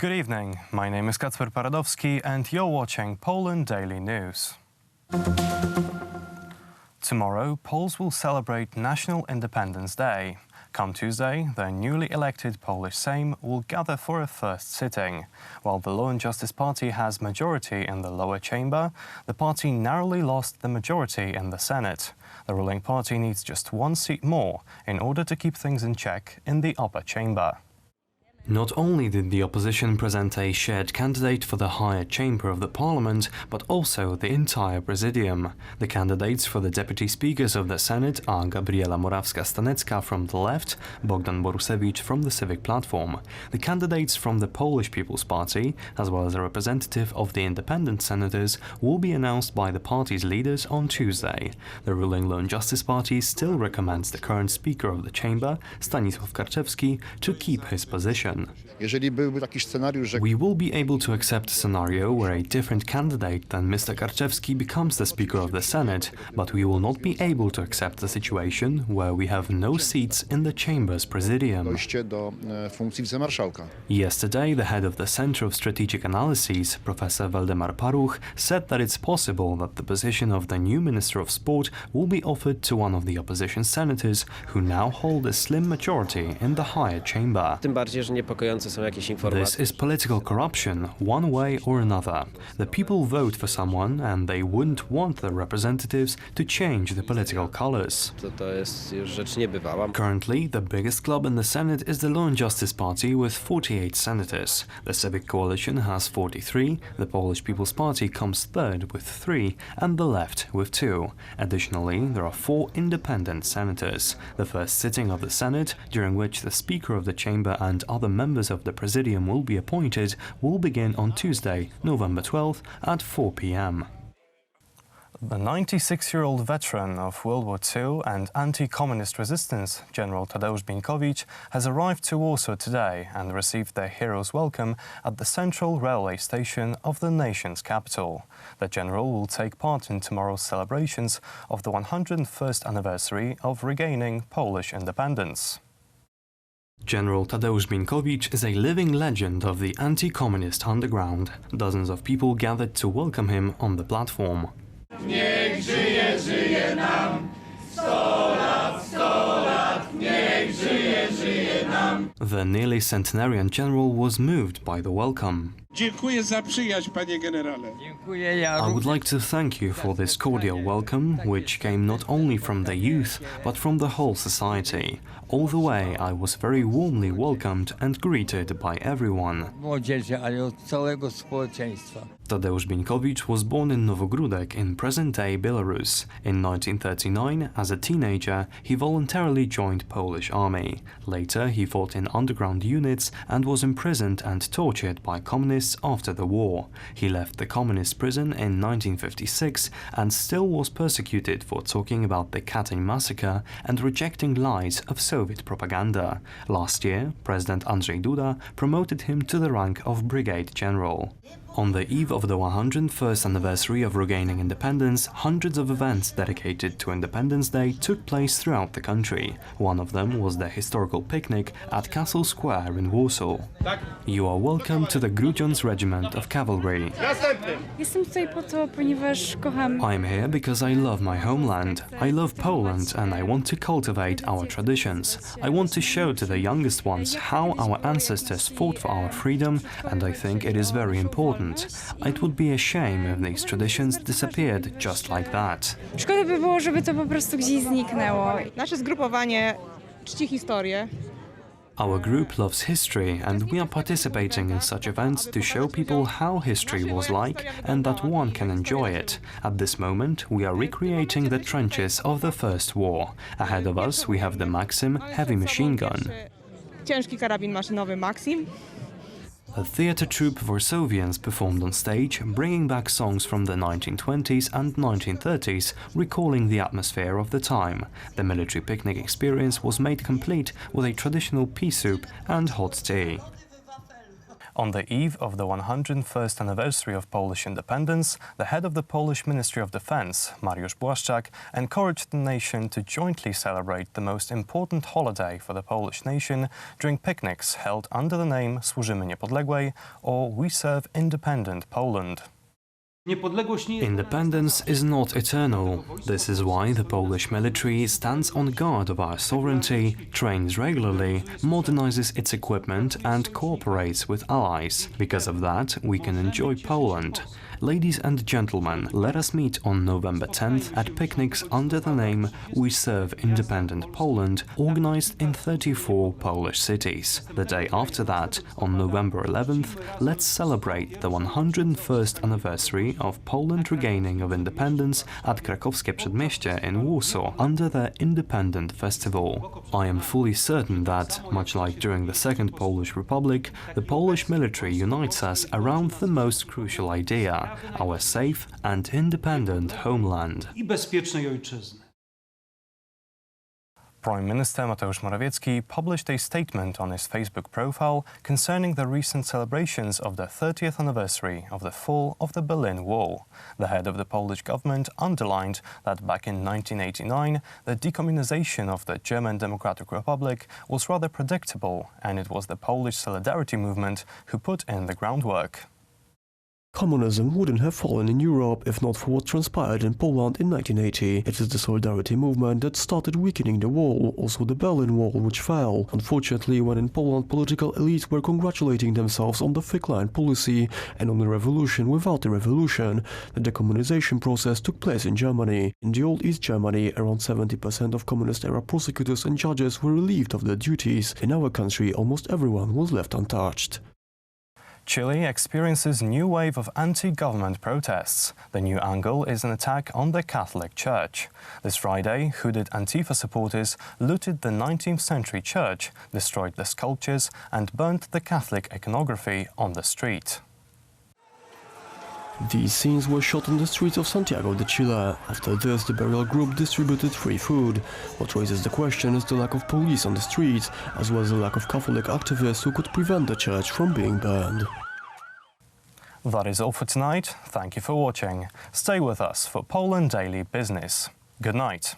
Good evening, my name is Kacper Paradowski and you're watching Poland Daily News. Tomorrow, Poles will celebrate National Independence Day. Come Tuesday, the newly elected Polish Sejm will gather for a first sitting. While the Law and Justice Party has majority in the lower chamber, the party narrowly lost the majority in the Senate. The ruling party needs just one seat more in order to keep things in check in the upper chamber. Not only did the opposition present a shared candidate for the higher chamber of the parliament, but also the entire presidium. The candidates for the deputy speakers of the Senate are Gabriela Morawska-Stanecka from the left, Bogdan Borusewicz from the Civic Platform. The candidates from the Polish People's Party, as well as a representative of the independent senators, will be announced by the party's leaders on Tuesday. The ruling Law and Justice Party still recommends the current speaker of the chamber, Stanisław Karczewski, to keep his position. We will be able to accept a scenario where a different candidate than Mr. Karczewski becomes the Speaker of the Senate, but we will not be able to accept the situation where we have no seats in the Chamber's presidium. Yesterday, the head of the Center of Strategic Analyses, Professor Waldemar Paruch, said that it's possible that the position of the new Minister of Sport will be offered to one of the opposition senators who now hold a slim majority in the higher chamber. This is political corruption, one way or another. The people vote for someone and they wouldn't want the representatives to change the political colors. Currently, the biggest club in the Senate is the Law and Justice Party with 48 senators. The Civic Coalition has 43, the Polish People's Party comes third with 3, and the Left with 2. Additionally, there are 4 independent senators. The first sitting of the Senate, during which the Speaker of the Chamber and other members of the Presidium will be appointed, will begin on Tuesday, November 12th at 4 p.m. The 96-year-old veteran of World War II and anti-communist resistance, General Tadeusz Bieńkowicz, has arrived to Warsaw today and received the hero's welcome at the central railway station of the nation's capital. The general will take part in tomorrow's celebrations of the 101st anniversary of regaining Polish independence. General Tadeusz Bieńkowicz is a living legend of the anti-communist underground. Dozens of people gathered to welcome him on the platform. Niech żyje, żyje nam, 100 lat, 100 lat, niech żyje, żyje nam. The nearly centenarian general was moved by the welcome. Dziękuję za przyjaźń, panie generale. I would like to thank you for this cordial welcome, which came not only from the youth, but from the whole society. All the way I was very warmly welcomed and greeted by everyone. Tadeusz Bieńkowicz was born in Nowogródek in present-day Belarus. In 1939, as a teenager, he voluntarily joined Polish army. Later, he fought in underground units and was imprisoned and tortured by communists after the war. He left the communist prison in 1956 and still was persecuted for talking about the Katyn massacre and rejecting lies of Soviet propaganda. Last year, President Andrzej Duda promoted him to the rank of brigade general. On the eve of the 101st anniversary of regaining independence, hundreds of events dedicated to Independence Day took place throughout the country. One of them was the historical picnic at Castle Square in Warsaw. You are welcome to the Grudziądz Regiment of Cavalry. I am here because I love my homeland. I love Poland and I want to cultivate our traditions. I want to show to the youngest ones how our ancestors fought for our freedom, and I think it is very important. It would be a shame if these traditions disappeared just like that. Szkoda by było, żeby to po prostu gdzieś zniknęło. Nasze zgrupowanie czci historię. Our group loves history and we are participating in such events to show people how history was like and that one can enjoy it. At this moment, we are recreating the trenches of the First War. Ahead of us, we have the Maxim heavy machine gun. Ciężki karabin maszynowy Maxim. A theatre troupe Warsawians performed on stage, bringing back songs from the 1920s and 1930s, recalling the atmosphere of the time. The military picnic experience was made complete with a traditional pea soup and hot tea. On the eve of the 101st anniversary of Polish independence, the head of the Polish Ministry of Defense, Mariusz Błaszczak, encouraged the nation to jointly celebrate the most important holiday for the Polish nation during picnics held under the name Służymy Niepodległej or We Serve Independent Poland. Independence is not eternal. This is why the Polish military stands on guard of our sovereignty, trains regularly, modernizes its equipment and cooperates with allies. Because of that, we can enjoy Poland. Ladies and gentlemen, let us meet on November 10th at picnics under the name We Serve Independent Poland, organized in 34 Polish cities. The day after that, on November 11th, let's celebrate the 101st anniversary of Poland regaining of independence at Krakowskie Przedmieście in Warsaw under the Independent Festival. I am fully certain that, much like during the Second Polish Republic, the Polish military unites us around the most crucial idea: our safe and independent homeland. Prime Minister Mateusz Morawiecki published a statement on his Facebook profile concerning the recent celebrations of the 30th anniversary of the fall of the Berlin Wall. The head of the Polish government underlined that back in 1989, the decommunization of the German Democratic Republic was rather predictable, and it was the Polish Solidarity movement who put in the groundwork. Communism wouldn't have fallen in Europe if not for what transpired in Poland in 1980. It is the Solidarity movement that started weakening the wall, also the Berlin Wall, which fell. Unfortunately, when in Poland political elites were congratulating themselves on the thick line policy and on the revolution without the revolution, the decommunization process took place in Germany. In the old East Germany, around 70% of communist-era prosecutors and judges were relieved of their duties. In our country, almost everyone was left untouched. Chile experiences new wave of anti-government protests. The new angle is an attack on the Catholic Church. This Friday, hooded Antifa supporters looted the 19th century church, destroyed the sculptures and burnt the Catholic iconography on the street. These scenes were shot in the streets of Santiago de Chile. After this, the burial group distributed free food. What raises the question is the lack of police on the streets, as well as the lack of Catholic activists who could prevent the church from being burned. That is all for tonight. Thank you for watching. Stay with us for Poland Daily Business. Good night.